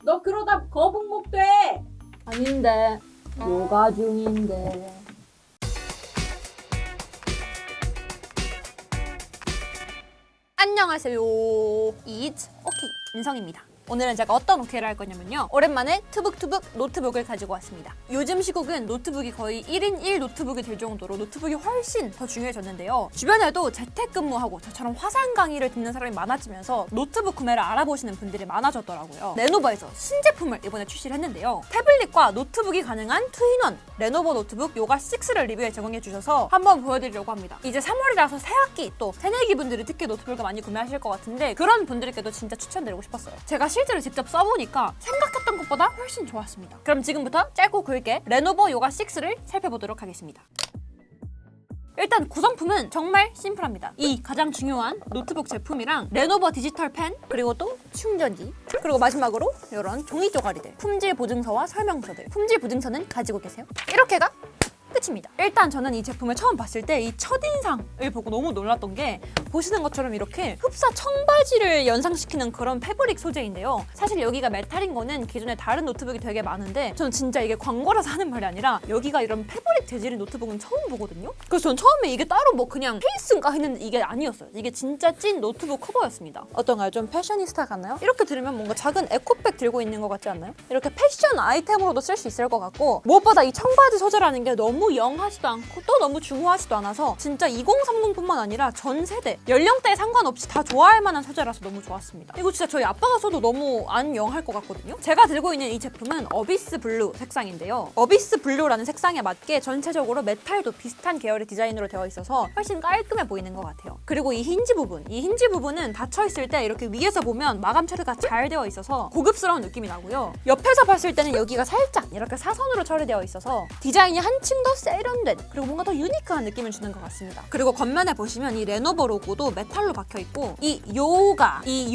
너 그러다 거북목 돼. 아닌데, 요가 중인데. 안녕하세요. It's 오케이 인성입니다. 오늘은 제가 어떤 오케이를 할 거냐면요. 오랜만에 투북투북 노트북을 가지고 왔습니다. 요즘 시국은 노트북이 거의 1인 1 노트북이 될 정도로 노트북이 훨씬 더 중요해졌는데요. 주변에도 재택근무하고 저처럼 화상 강의를 듣는 사람이 많아지면서 노트북 구매를 알아보시는 분들이 많아졌더라고요. 레노버에서 신제품을 이번에 출시를 했는데요. 태블릿과 노트북이 가능한 투인원 레노버 노트북 요가 6를 리뷰에 제공해 주셔서 한번 보여드리려고 합니다. 이제 3월이라서 새학기 또 새내기 분들이 특히 노트북을 많이 구매하실 것 같은데 그런 분들께도 진짜 추천드리고 싶었어요. 제가 실제로 직접 써보니까 생각했던 것보다 훨씬 좋았습니다. 그럼 지금부터 짧고 굵게 레노버 요가 6를 살펴보도록 하겠습니다. 일단 구성품은 정말 심플합니다. 이 가장 중요한 노트북 제품이랑 레노버 디지털 펜, 그리고 또 충전기, 그리고 마지막으로 이런 종이 쪼가리들, 품질 보증서와 설명서들. 품질 보증서는 가지고 계세요? 이렇게가 끝입니다. 일단 저는 이 제품을 처음 봤을 때 이 첫인상을 보고 너무 놀랐던 게 보시는 것처럼 이렇게 흡사 청바지를 연상시키는 그런 패브릭 소재인데요. 사실 여기가 메탈인 거는 기존에 다른 노트북이 되게 많은데 저는 진짜 이게 광고라서 하는 말이 아니라 여기가 이런 패브릭 재질의 노트북은 처음 보거든요. 그래서 저는 처음에 이게 따로 뭐 그냥 케이스인가 했는데 이게 아니었어요. 이게 진짜 찐 노트북 커버였습니다. 어떤가요? 좀 패셔니스타 같나요? 이렇게 들으면 뭔가 작은 에코백 들고 있는 것 같지 않나요? 이렇게 패션 아이템으로도 쓸 수 있을 것 같고 무엇보다 이 청바지 소재라는 게 너무 영하지도 않고 또 너무 중후하지도 않아서 진짜 2030뿐만 아니라 전 세대 연령대에 상관없이 다 좋아할 만한 소재라서 너무 좋았습니다. 이거 진짜 저희 아빠가 써도 너무 안 영할 것 같거든요. 제가 들고 있는 이 제품은 어비스 블루 색상인데요. 어비스 블루라는 색상에 맞게 전체적으로 메탈도 비슷한 계열의 디자인으로 되어 있어서 훨씬 깔끔해 보이는 것 같아요. 그리고 이 힌지 부분은 닫혀있을 때 이렇게 위에서 보면 마감 처리가 잘 되어 있어서 고급스러운 느낌이 나고요. 옆에서 봤을 때는 여기가 살짝 이렇게 사선으로 처리되어 있어서 디자인이 한층 더 세련된 그리고 뭔가 더 유니크한 느낌을 주는 것 같습니다. 그리고 겉면에 보시면 이 레노버 로고도 메탈로 박혀있고 이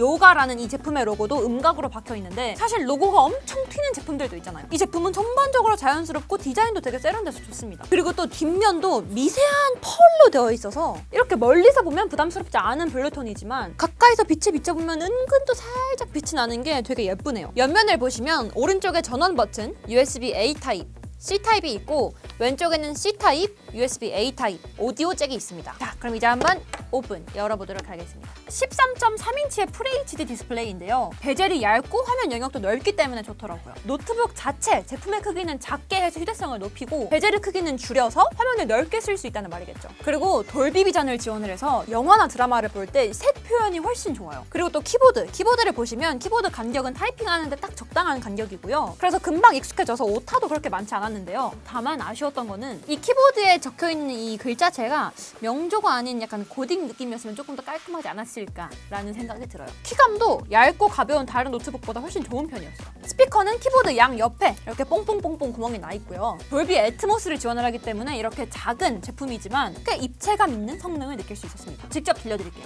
요가라는 이 제품의 로고도 음각으로 박혀있는데 사실 로고가 엄청 튀는 제품들도 있잖아요. 이 제품은 전반적으로 자연스럽고 디자인도 되게 세련돼서 좋습니다. 그리고 또 뒷면도 미세한 펄로 되어 있어서 이렇게 멀리서 보면 부담스럽지 않은 블루톤이지만 가까이서 빛에 비춰보면 은근 또 살짝 빛이 나는 게 되게 예쁘네요. 옆면을 보시면 오른쪽에 전원 버튼 USB-A 타입 C타입이 있고 왼쪽에는 C타입, USB-A 타입, 오디오 잭이 있습니다. 자, 그럼 이제 한번 오픈 열어보도록 하겠습니다. 13.3인치의 FHD 디스플레이인데요. 베젤이 얇고 화면 영역도 넓기 때문에 좋더라고요. 노트북 자체 제품의 크기는 작게 해서 휴대성을 높이고 베젤의 크기는 줄여서 화면을 넓게 쓸 수 있다는 말이겠죠. 그리고 돌비 비전을 지원을 해서 영화나 드라마를 볼 때 색 표현이 훨씬 좋아요. 그리고 또 키보드를 보시면 키보드 간격은 타이핑하는데 딱 적당한 간격이고요. 그래서 금방 익숙해져서 오타도 그렇게 많지 않았는데요. 다만 아쉬웠던 거는 이 키보드에 적혀있는 이 글자체가 명조가 아닌 약간 고딕 느낌이었으면 조금 더 깔끔하지 않았을까라는 생각이 들어요. 키감도 얇고 가벼운 다른 노트북보다 훨씬 좋은 편이었어요. 스피커는 키보드 양 옆에 이렇게 뽕뽕뽕뽕 구멍이 나 있고요. 돌비 애트모스를 지원을 하기 때문에 이렇게 작은 제품이지만 꽤 입체감 있는 성능을 느낄 수 있었습니다. 직접 들려드릴게요.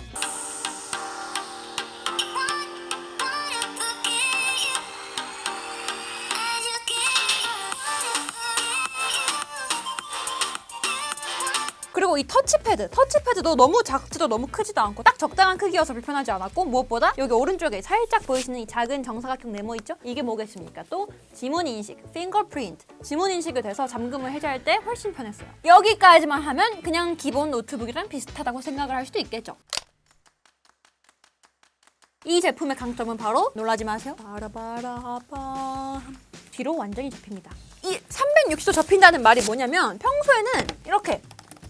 그리고 이 터치패드도 너무 작지도 너무 크지도 않고 딱 적당한 크기여서 불편하지 않았고 무엇보다 여기 오른쪽에 살짝 보이시는 이 작은 정사각형 네모 있죠? 이게 뭐겠습니까? 또 지문 인식, 핑거프린트 지문 인식이 돼서 잠금을 해제할 때 훨씬 편했어요. 여기까지만 하면 그냥 기본 노트북이랑 비슷하다고 생각을 할 수도 있겠죠. 이 제품의 강점은 바로 놀라지 마세요. 바라바라바 뒤로 완전히 접힙니다. 이 360도 접힌다는 말이 뭐냐면 평소에는 이렇게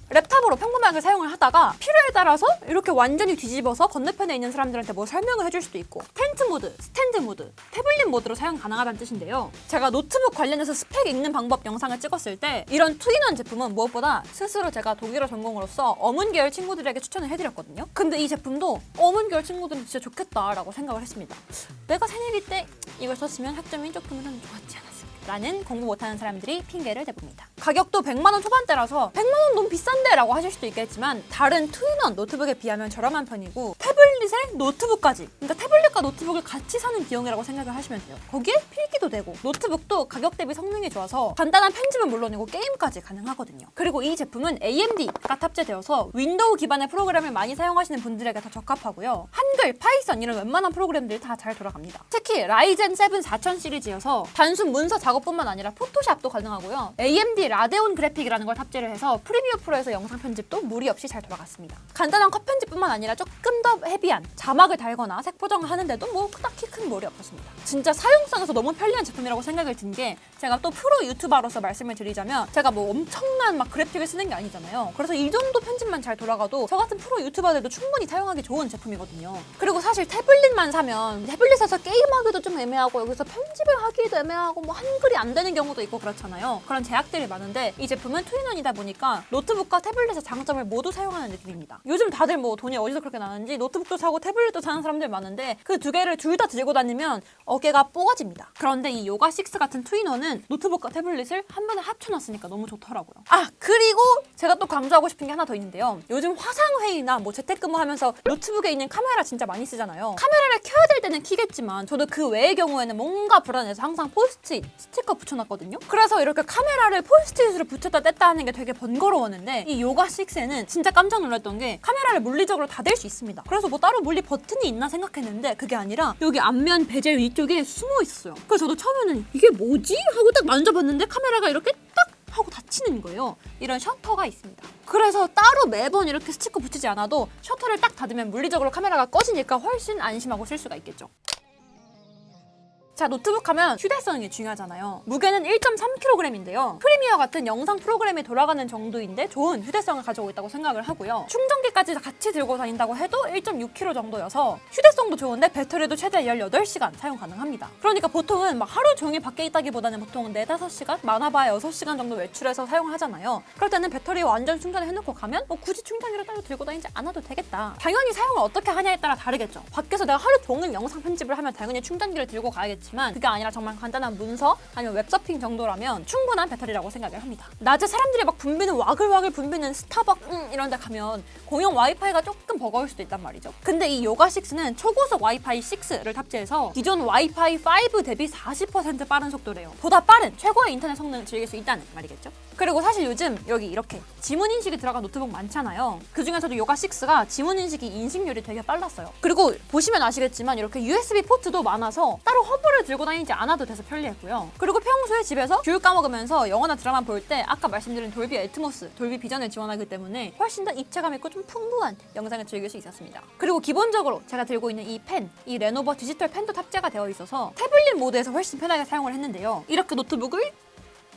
랩탑으로 평범하게 사용을 하다가 필요에 따라서 이렇게 완전히 뒤집어서 건너편에 있는 사람들한테 뭐 설명을 해줄 수도 있고 텐트 모드, 스탠드 모드, 태블릿 모드로 사용 가능하다는 뜻인데요. 제가 노트북 관련해서 스펙 읽는 방법 영상을 찍었을 때 이런 투인원 제품은 무엇보다 스스로 제가 독일어 전공으로서 어문 계열 친구들에게 추천을 해드렸거든요. 근데 이 제품도 어문 계열 친구들은 진짜 좋겠다라고 생각을 했습니다. 내가 새내기 때 이걸 썼으면 학점이 조금은 좋았지 않았을까. 라는 공부 못하는 사람들이 핑계를 대봅니다. 가격도 100만 원 초반대라서 100만 원 너무 비싼데 라고 하실 수도 있겠지만 다른 투인원 노트북에 비하면 저렴한 편이고 태블릿에 노트북까지, 그러니까 태블릿과 노트북을 같이 사는 비용이라고 생각을 하시면 돼요. 거기에 필기도 되고 노트북도 가격 대비 성능이 좋아서 간단한 편집은 물론이고 게임까지 가능하거든요. 그리고 이 제품은 AMD가 탑재되어서 윈도우 기반의 프로그램을 많이 사용하시는 분들에게 더 적합하고요. 한글, 파이썬 이런 웬만한 프로그램들이 다 잘 돌아갑니다. 특히 라이젠 7 4000 시리즈여서 단순 문서 작업뿐만 아니라 포토샵도 가능하고요. AMD 라데온 그래픽이라는 걸 탑재를 해서 프리미어 프로에서 영상 편집도 무리 없이 잘 돌아갔습니다. 간단한 컷 편집뿐만 아니라 조금 더 헤비한 자막을 달거나 색 포장을 하는데도 뭐 딱히 큰 무리 없었습니다. 진짜 사용성에서 너무 편리한 제품이라고 생각을 든 게, 제가 또 프로 유튜버로서 말씀을 드리자면 제가 뭐 엄청난 막 그래픽을 쓰는 게 아니잖아요. 그래서 이 정도 편집만 잘 돌아가도 저 같은 프로 유튜버들도 충분히 사용하기 좋은 제품이거든요. 그리고 사실 태블릿만 사면 태블릿에서 게임하기도 좀 애매하고 여기서 편집을 하기도 애매하고 뭐 한글이 안 되는 경우도 있고 그렇잖아요. 그런 제약들이 많은데 이 제품은 투인원이다 보니까 노트북과 태블릿의 장점을 모두 사용하는 느낌입니다. 요즘 다들 뭐 돈이 어디서 그렇게 나는지 노트북도 사고 태블릿도 사는 사람들 많은데 그 두 개를 둘 다 들고 다니면 어깨가 뽀가집니다. 그런데 이 요가 6 같은 투인원은 노트북과 태블릿을 한 번에 합쳐놨으니까 너무 좋더라고요. 아, 그리고 제가 또 강조하고 싶은 게 하나 더 있는데요. 요즘 화상회의나 뭐 재택근무하면서 노트북에 있는 카메라 진짜 많이 쓰잖아요. 카메라를 켜야 될 때는 켜겠지만 저도 그 외의 경우에는 뭔가 불안해서 항상 포스트잇 스티커 붙여놨거든요. 그래서 이렇게 카메라를 포스트잇으로 붙였다 뗐다 하는 게 되게 번거로웠는데 이 요가 6에는 진짜 깜짝 놀랐던 게 카메라를 물리적으로 닫을 수 있습니다. 그래서 뭐 따로 물리 버튼이 있나 생각했는데 그게 아니라 여기 앞면 베젤 위쪽에 숨어 있었어요. 그래서 저도 처음에는 이게 뭐지? 하고 딱 만져봤는데 카메라가 이렇게 딱 하고 닫히는 거예요. 이런 셔터가 있습니다. 그래서 따로 매번 이렇게 스티커 붙이지 않아도 셔터를 딱 닫으면 물리적으로 카메라가 꺼지니까 훨씬 안심하고 쓸 수가 있겠죠. 자, 노트북 하면 휴대성이 중요하잖아요. 무게는 1.3kg인데요. 프리미어 같은 영상 프로그램이 돌아가는 정도인데 좋은 휴대성을 가지고 있다고 생각을 하고요. 충전기까지 같이 들고 다닌다고 해도 1.6kg 정도여서 휴대성도 좋은데 배터리도 최대 18시간 사용 가능합니다. 그러니까 보통은 막 하루 종일 밖에 있다기보다는 보통 4-5시간? 많아봐야 6시간 정도 외출해서 사용하잖아요. 그럴 때는 배터리 완전 충전을 해놓고 가면 뭐 굳이 충전기를 따로 들고 다니지 않아도 되겠다. 당연히 사용을 어떻게 하냐에 따라 다르겠죠. 밖에서 내가 하루 종일 영상 편집을 하면 당연히 충전기를 들고 가야겠지. 그게 아니라 정말 간단한 문서 아니면 웹서핑 정도라면 충분한 배터리라고 생각을 합니다. 낮에 사람들이 막 붐비는 와글와글 붐비는 스타벅 이런 데 가면 공용 와이파이가 조금 버거울 수도 있단 말이죠. 근데 이 요가 6는 초고속 와이파이 6를 탑재해서 기존 와이파이 5 대비 40% 빠른 속도래요. 보다 빠른 최고의 인터넷 성능을 즐길 수 있다는 말이겠죠. 그리고 사실 요즘 여기 이렇게 지문인식이 들어간 노트북 많잖아요. 그중에서도 요가 6가 지문인식이 인식률이 되게 빨랐어요. 그리고 보시면 아시겠지만 이렇게 USB 포트도 많아서 따로 허브를 들고 다니지 않아도 돼서 편리했고요. 그리고 평소에 집에서 교육 까먹으면서 영화나 드라마 볼 때 아까 말씀드린 돌비 애트모스, 돌비 비전을 지원하기 때문에 훨씬 더 입체감 있고 좀 풍부한 영상을 즐길 수 있었습니다. 그리고 기본적으로 제가 들고 있는 이 펜, 이 레노버 디지털 펜도 탑재가 되어 있어서 태블릿 모드에서 훨씬 편하게 사용을 했는데요. 이렇게 노트북을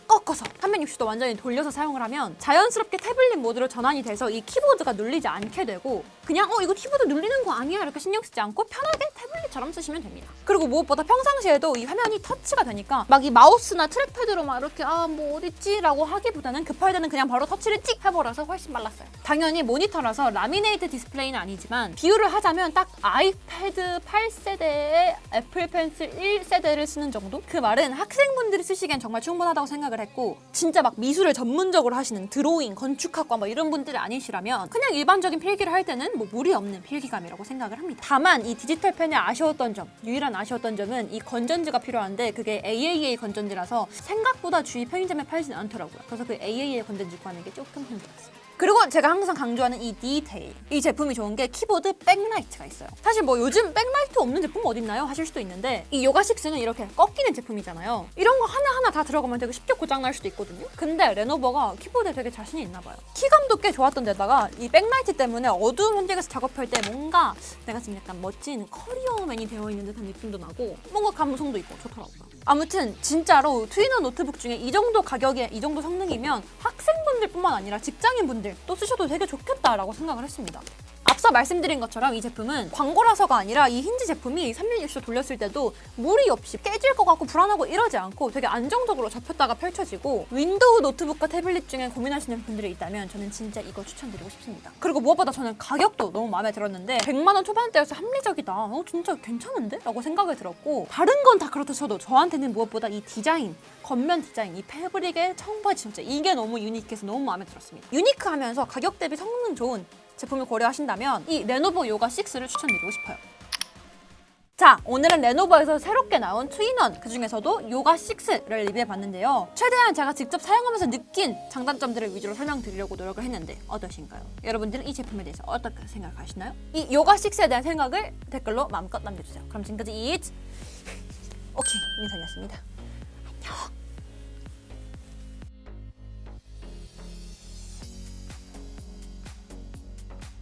꺾어서 360도 완전히 돌려서 사용을 하면 자연스럽게 태블릿 모드로 전환이 돼서 이 키보드가 눌리지 않게 되고 그냥 이거 키보드 눌리는 거 아니야? 이렇게 신경 쓰지 않고 편하게 태블릿처럼 쓰시면 됩니다. 그리고 무엇보다 평상시에도 이 화면이 터치가 되니까 막 이 마우스나 트랙패드로 막 이렇게 뭐 어딨지? 라고 하기보다는 급할 때는 그냥 바로 터치를 찍 해버려서 훨씬 빨랐어요. 당연히 모니터라서 라미네이트 디스플레이는 아니지만 비유를 하자면 딱 아이패드 8세대에 애플 펜슬 1세대를 쓰는 정도? 그 말은 학생분들이 쓰시기엔 정말 충분하다고 생각을 했고 진짜 막 미술을 전문적으로 하시는 드로잉, 건축학과 뭐 이런 분들이 아니시라면 그냥 일반적인 필기를 할 때는 뭐 무리 없는 필기감이라고 생각을 합니다. 다만 이 디지털 펜의 아쉬웠던 점, 유일한 아쉬웠던 점은 이 건전지가 필요한데 그게 AAA 건전지라서 생각보다 주위 편의점에 팔지는 않더라고요. 그래서 그 AAA 건전지 구하는 게 조금 힘들었어요. 그리고 제가 항상 강조하는 이 디테일, 이 제품이 좋은 게 키보드 백라이트가 있어요. 사실 뭐 요즘 백라이트 없는 제품 어딨나요? 하실 수도 있는데 이 요가 6는 이렇게 꺾이는 제품이잖아요. 이런 거 하나하나 다 들어가면 되게 쉽게 고장날 수도 있거든요. 근데 레노버가 키보드에 되게 자신이 있나 봐요. 키감도 꽤 좋았던 데다가 이 백라이트 때문에 어두운 환경에서 작업할 때 뭔가 내가 지금 약간 멋진 커리어맨이 되어 있는 듯한 느낌도 나고 뭔가 감성도 있고 좋더라고요. 아무튼 진짜로 투인원 노트북 중에 이 정도 가격에 이 정도 성능이면 학생분들뿐만 아니라 직장인분들 또 쓰셔도 되게 좋겠다라고 생각을 했습니다. 앞서 말씀드린 것처럼 이 제품은 광고라서가 아니라 이 힌지 제품이 360도 돌렸을 때도 무리 없이 깨질 것 같고 불안하고 이러지 않고 되게 안정적으로 접혔다가 펼쳐지고 윈도우 노트북과 태블릿 중에 고민하시는 분들이 있다면 저는 진짜 이거 추천드리고 싶습니다. 그리고 무엇보다 저는 가격도 너무 마음에 들었는데 100만 원 초반대여서 합리적이다. 진짜 괜찮은데? 라고 생각이 들었고 다른 건 다 그렇다 쳐도 저한테는 무엇보다 이 디자인, 겉면 디자인, 이 패브릭의 청바지 진짜 이게 너무 유니크해서 너무 마음에 들었습니다. 유니크하면서 가격 대비 성능 좋은 제품을 고려하신다면 이 레노버 요가 6를 추천드리고 싶어요. 자, 오늘은 레노버에서 새롭게 나온 투인원, 그 중에서도 요가 6를 리뷰해봤는데요. 최대한 제가 직접 사용하면서 느낀 장단점들을 위주로 설명드리려고 노력을 했는데 어떠신가요? 여러분들은 이 제품에 대해서 어떻게 생각하시나요? 이 요가 6에 대한 생각을 댓글로 마음껏 남겨주세요. 그럼 지금까지 오케이, 민선이었습니다.